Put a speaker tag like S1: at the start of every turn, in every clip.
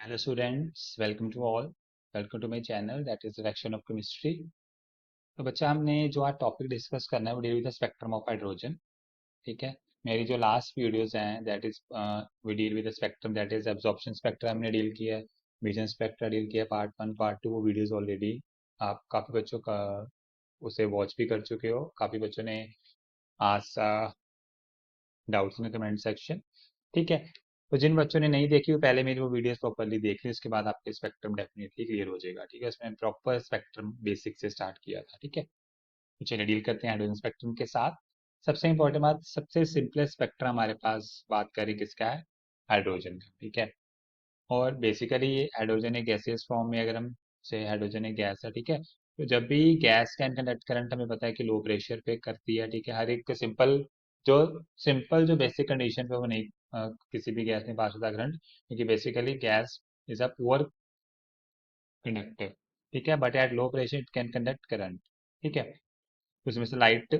S1: Hello students, welcome to all. Welcome to my channel that is Direction of Chemistry. तो बच्चा हमने जो आज टॉपिक डिस्कस करना है वो deal with the spectrum of hydrogen. ठीक है. मेरी जो लास्ट वीडियोस हैं that is we deal with the spectrum that is absorption spectrum हमने डील किया है, विजन स्पेक्ट्रा डील किया, पार्ट 1 पार्ट 2 वो वीडियोस ऑलरेडी आप काफ़ी बच्चों का उसे वॉच भी कर चुके हो. काफ़ी बच्चों ने आज डाउट्स में कमेंट सेक्शन. ठीक है. तो जिन बच्चों ने नहीं देखी वो पहले मेरी वो वीडियोस प्रॉपरली देख ली, उसके बाद आपके स्पेक्ट्रम डेफिनेटली क्लियर हो जाएगा. ठीक है. उसमें प्रॉपर स्पेक्ट्रम बेसिक से स्टार्ट किया था. ठीक है. तो चलिए डील करते हैं हाइड्रोजन स्पेक्ट्रम के साथ. सबसे इंपॉर्टेंट बात, सबसे सिंपलेस्ट स्पेक्ट्रम हमारे पास बात करें किसका है, हाइड्रोजन का. ठीक है. और बेसिकली ये हाइड्रोजन एक गैसियस फॉर्म में, अगर हम से हाइड्रोजन एक गैस है. ठीक है. तो जब भी गैस कैन कंडक्ट करंट हमें पता है कि लो प्रेशर पे करती है. ठीक है. हर एक जो सिंपल जो बेसिक कंडीशन पे वो नहीं किसी भी गैस में पास होता करंट, क्योंकि basically gas is a poor conductor. ठीक है. But at low pressure it can conduct current. ठीक है. उसमें से लाइट,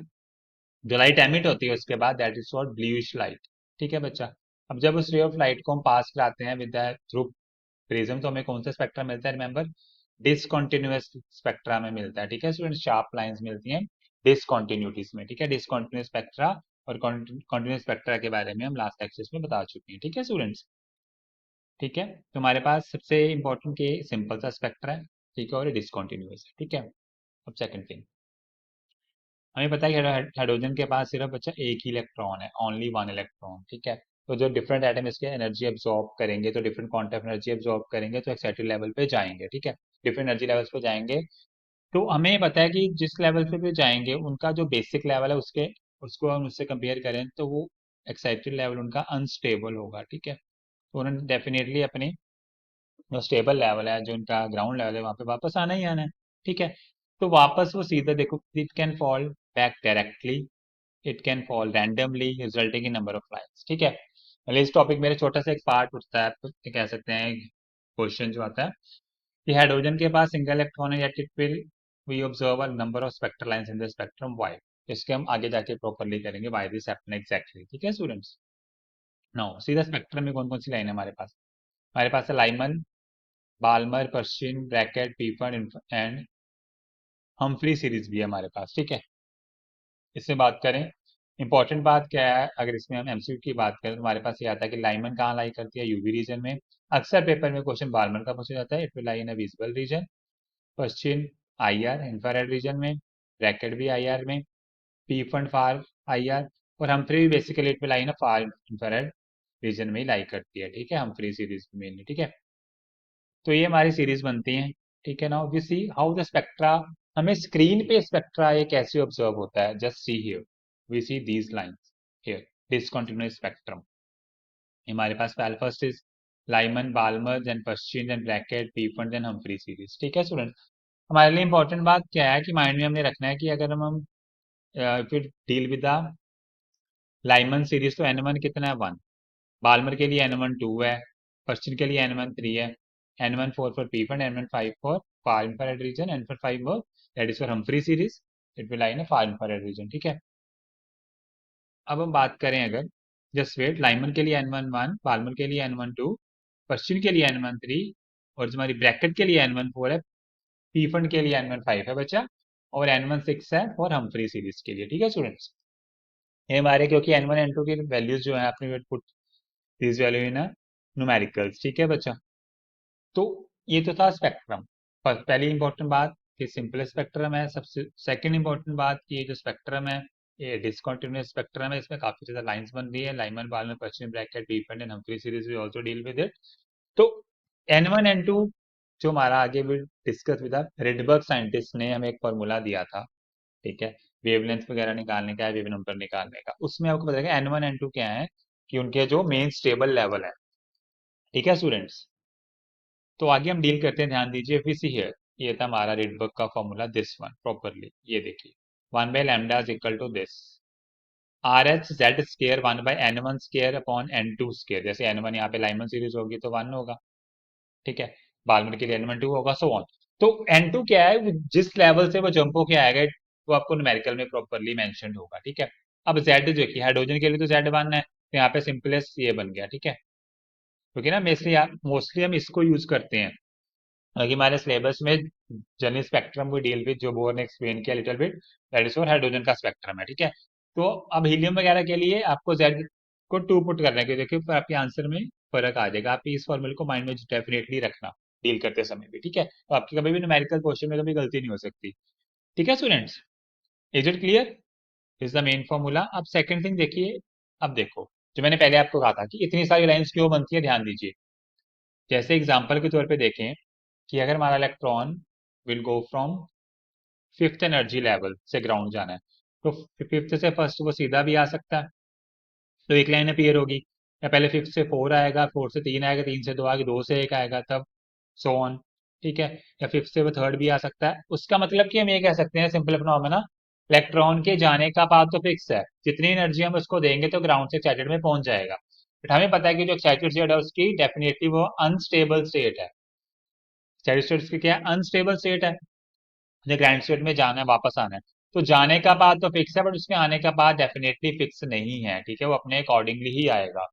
S1: जो लाइट एमिट होती है उसके बाद that is called bluish light. ठीक है बच्चा. अब जब उस रे ऑफ लाइट को हम पास कराते हैं विद थ्रू प्रिज्म तो हमें कौन सा स्पेक्ट्रा मिलता है, रिमेंबर, डिसकंटिन्यूअस स्पेक्ट्रा में मिलता है. ठीक है स्टूडेंट. शार्प लाइंस मिलती हैं डिसकंटिन्यूटीज में. ठीक है. डिसकंटिन्यूअस स्पेक्ट्रा और कंटिन्यूअस स्पेक्ट्रा के बारे में हम लास्ट लेक्चर्स में बता चुके हैं. ठीक है स्टूडेंट्स. ठीक है. तो हमारे पास सबसे इंपॉर्टेंट के सिंपल सा स्पेक्ट्रा है. ठीक है. और डिसकंटिन्यूअस है. ठीक है. अब सेकंड थिंग, हमें पता है कि हाइड्रोजन के पास सिर्फ बच्चा एक ही इलेक्ट्रॉन है, ओनली वन इलेक्ट्रॉन. ठीक है. तो जो डिफरेंट एटम इसके एनर्जी एब्जॉर्ब करेंगे, तो different quantum of energy absorb करेंगे तो एक्साइटेड लेवल पे जाएंगे. ठीक है. डिफरेंट एनर्जी लेवल्स पे जाएंगे. तो हमें पता है कि जिस लेवल पे भी जाएंगे उनका जो बेसिक लेवल है उसके उसको हम उससे कंपेयर करें तो वो एक्साइटेड लेवल उनका अनस्टेबल होगा. ठीक है. तो उन्होंने डेफिनेटली अपनी जो स्टेबल लेवल है, जो उनका ग्राउंड लेवल है, वहां पे वापस आना ही आना है. ठीक है. तो वापस वो सीधा देखो, it can fall back directly, it can fall randomly resulting in number of lines. ठीक है. मतलब इस टॉपिक मेरे छोटा सा एक पार्ट उठता है, तो कह सकते हैं क्वेश्चन जो आता है कि हाइड्रोजन के पास सिंगल इलेक्ट्रॉन है yet it will we observe a number of spectral lines in the spectrum why. इसके हम आगे जाके प्रॉपरली करेंगे वाई दिस हैपन एग्जैक्टली. ठीक है स्टूडेंट्स. नाउ सीधा स्पेक्ट्रम में कौन कौन सी लाइन है हमारे पास. हमारे पास है Lyman, Balmer, Paschen, Brackett, Pfund and Humphry series भी है हमारे पास. ठीक है. इससे बात करें, इंपॉर्टेंट बात क्या है, अगर इसमें हम एमसीक्यू की बात करें तो हमारे पास ये आता है कि लाइमन कहाँ लाई करती है, यूवी रीजन में. अक्सर पेपर में क्वेश्चन बाल्मर का पूछा जाता है, it will lie in a visible region. Paschim IR infrared reason में, ब्रैकेट भी आईआर में, पी फंड फार आईआर, और हम्फ्री भी basically it will lie in a far infrared reason में ही लाई करती है. ठीक है. Humphry series mainly. ठीक है. तो ये हमारी सीरीज बनती है. ठीक है. Now we see how the spectra, हमें स्क्रीन पे स्पेक्ट्रा ये कैसे ऑब्जर्व होता है. Just see here, we see these lines here, discontinuous spectrum. हमारे पास first is Lyman, Balmer, then Paschen, then Brackett, Pfund, then Humphreys series. ठीक है स्टूडेंट. हमारे लिए इंपॉर्टेंट बात क्या है कि माइंड में हमने रखना है कि अगर हम फिर deal with the Lyman series तो एन वन कितना है, 1. बाल्मर के लिए एन वन 2 है, पर्शियन के लिए एन वन 3 है, n one 4 for Pfund, n one 5 for far infrared region, n four 5 for that is for Humphreys series, it will lie in far infrared region. ठीक है. अब हम बात करें, अगर जस्ट वेट, लाइमन के लिए एन वन 1, बाल्मर के लिए एन वन 2, पर्शियन के लिए एन वन 3, और जो हमारी ब्रैकेट के लिए एन वन 4 है, पीफंड के लिए एन वन 5 है बच्चा, और एन वन 6 है फॉर हम्फ्री सीरीज के लिए. ठीक है स्टूडेंट्स. ये हमारे, क्योंकि एन वन एन टू की वैल्यूज जो है आपने put this value in numericals. ठीक है बच्चा. तो ये तो था स्पेक्ट्रम. पहली इंपॉर्टेंट बात कि सिंपल स्पेक्ट्रम है. सबसे सेकंड इंपॉर्टेंट बात कि ये जो स्पेक्ट्रम है ये डिसकंटिन्यूअस स्पेक्ट्रम है, इसमें काफी ज्यादा लाइंस बन रही है. Lyman, Balmer, Paschen, Brackett, Pfund and Humphry series we also deal with it. तो एन वन एन टू जो हमारा आगे भी डिस्कस विद रिडबर्ग साइंटिस्ट ने हमें एक फॉर्मूला दिया था. ठीक है. वेवलेंथ वगैरह निकालने का, वेव नंबर निकालने का, उसमें आपको पता है एन वन एन टू क्या है कि उनके जो मेन स्टेबल लेवल है. ठीक है स्टूडेंट्स. तो आगे हम डील करते हैं, ध्यान दीजिए. वी सी हियर, ये था हमारा रिडबर्ग का फॉर्मूला, दिस वन प्रॉपरली. ये देखिए, 1/λ is equal to this R H Z square 1/n1 square upon n2 square. जैसे n1 यहाँ पे लाइमन सीरीज होगी तो 1 होगा. ठीक है. बाल्मर के लिए n1 2 होगा, सो ऑन. तो n2 क्या है, जिस लेवल से वो जंप होके आएगा वो आपको न्यूमेरिकल में प्रॉपरली मेंशन होगा. ठीक है. अब z जो है हाइड्रोजन के लिए तो z1 है, तो यहाँ पे सिंपलेस्ट ये बन गया. ठीक है. क्योंकि ना मोस्टली हम इसको यूज करते हैं, हालांकि हमारे सिलेबस में जनरल स्पेक्ट्रम को डील विद जो बोर ने एक्सप्लेन किया little bit, that is for hydrogen का स्पेक्ट्रम है, ठीक है। तो अब हीलियम वगैरह के लिए आपको जेड को 2 पुट करना है, क्योंकि देखिए आपके आंसर में फर्क आ जाएगा। आप इस फॉर्मूले को माइंड में डेफिनेटली रखना डील करते समय भी, ठीक है। तो आपकी कभी भी न्यूमेरिकल क्वेश्चन में कभी गलती नहीं हो सकती, ठीक है students. Is it clear? Is the main formula. अब सेकंड थिंग देखिए, अब देखो जो मैंने पहले आपको कहा था कि इतनी सारी लाइंस क्यों बनती है, ध्यान दीजिए। जैसे एग्जांपल के तौर पे देखें कि अगर हमारा electron will go from fifth energy level से ग्राउंड जाना है, तो फिफ्थ से फर्स्ट वो सीधा भी आ सकता है, तो एक लाइन अपीयर होगी। या पहले फिफ्थ से फोर आएगा, फोर से तीन आएगा, तीन से दो आएगा, दो से एक आएगा, तब सो ऑन, ठीक है। या फिफ्थ से वो थर्ड भी आ सकता है। उसका मतलब कि हम ये कह सकते हैं सिंपल फिनोमेना, इलेक्ट्रॉन के जाने का पाथ तो फिक्स है, जितनी एनर्जी हम उसको देंगे तो ग्राउंड से एक्साइटेड में पहुंच जाएगा। बट हमें पता है कि जो एक्साइटेड स्टेट है उसकी डेफिनेटली वो अनस्टेबल स्टेट है। एक्साइटेड स्टेट की क्या है? अनस्टेबल स्टेट है। मुझे ग्राउंड स्टेट में जाना है, वापस आना है, तो जाने का पाथ तो फिक्स है, बट उसके आने का पाथ डेफिनेटली फिक्स नहीं है, ठीक है। वो अपने अकॉर्डिंगली ही आएगा,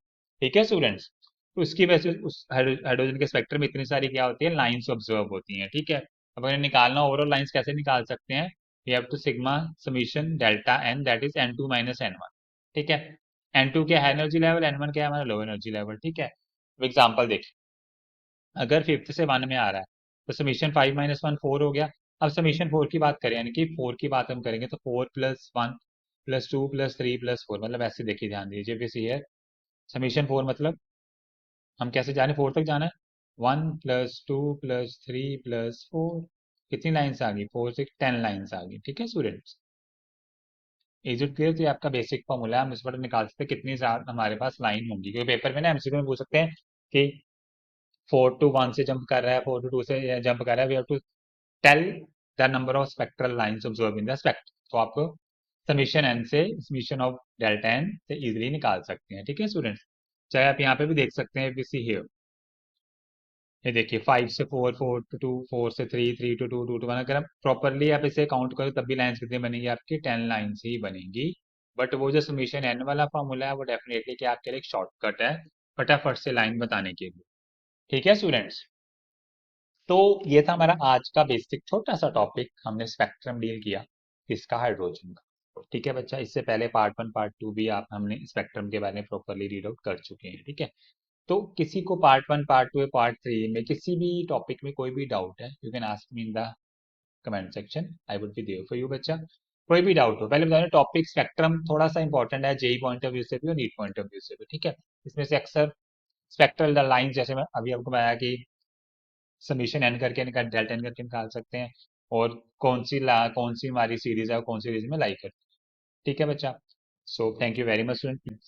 S1: ठीक है स्टूडेंट्स। तो उसकी वजह से उस हाइड्रोजन के स्पेक्ट्रम में इतनी सारी क्या होती है, लाइंस ऑब्जर्व होती हैं, ठीक है। अब अगर निकालना ओवरऑल लाइंस कैसे निकाल सकते हैं, we have to sigma summation delta n, that is n two minus n one, ठीक है। एन टू क्या है, एनर्जी लेवल, एन वन क्या है, हमारा लो एनर्जी लेवल, ठीक है। एग्जाम्पल देखिए, अगर फिफ्थ से वन में आ रहा है तो summation five minus one four हो गया। अब समीशन फोर की बात करें, यानी कि फोर की बात हम करेंगे, तो four plus one plus two plus three plus four, मतलब ऐसे देखिए, ध्यान दीजिए फिर सी है। समीशन फोर मतलब हम कैसे जाने, फोर तक जाना है, one plus two plus three plus four, कितनी लाइन्स आ गई, फोर से 10 लाइन्स आ गई, ठीक है स्टूडेंट्स। Is it clear? तो ये आपका बेसिक फॉर्मूला है, हम इस पर निकाल सकते हैं कितनी ज्यादा हमारे पास लाइन होंगी, क्योंकि पेपर में ना एमसीक्यू में पूछ सकते हैं कि फोर टू वन से जंप कर रहा है, फोर टू टू से जंप कर रहा है, we have to tell the number of spectral lines observe in the spectrum. तो आपको समीशन एन से समीशन ऑफ डेल्टा एन से इजीली निकाल सकते हैं, ठीक है स्टूडेंट्स। चाहे आप यहाँ पे भी देख सकते हैं, सी हियर, ये देखिए फाइव से four, four to two, four से three, three to two, two to one, अगर आप प्रॉपरली आप इसे काउंट करो तब भी लाइन्स कितनी बनेंगी, आपकी 10 लाइन्स ही बनेंगी। बट वो जो समीशन एन वाला फॉर्मूला है वो डेफिनेटली क्या आपके लिए एक शॉर्टकट है फटाफट से लाइन बताने के लिए, ठीक है स्टूडेंट्स। तो ये था हमारा आज का बेसिक छोटा सा टॉपिक, हमने स्पेक्ट्रम डील किया किसका, हाइड्रोजन का, ठीक है बच्चा। इससे पहले पार्ट वन पार्ट टू भी आप हमने स्पेक्ट्रम के बारे में प्रॉपरली रीड आउट कर चुके हैं, ठीक है। तो किसी को part one part two part three में किसी भी टॉपिक में कोई भी डाउट है, you can ask me in the comment section, I would be there for you बच्चा। कोई भी डाउट हो, पहले बता दें टॉपिक स्पेक्ट्रम थोड़ा सा इंपॉर्टेंट है, जेई पॉइंट ऑफ व्यू से भी और नीट पॉइंट ऑफ व्यू से भी, ठीक है। इसमें से अक्सर स्पेक्ट्रल लाइंस, जैसे मैं अभी आपको बताया कि समीशन एन करके निकाल, डेल्टा एन करके निकाल सकते हैं, और कौन सी हमारी सीरीज है और कौन सी सीरीज में लाई करती है, ठीक है बच्चा। So thank you very much student.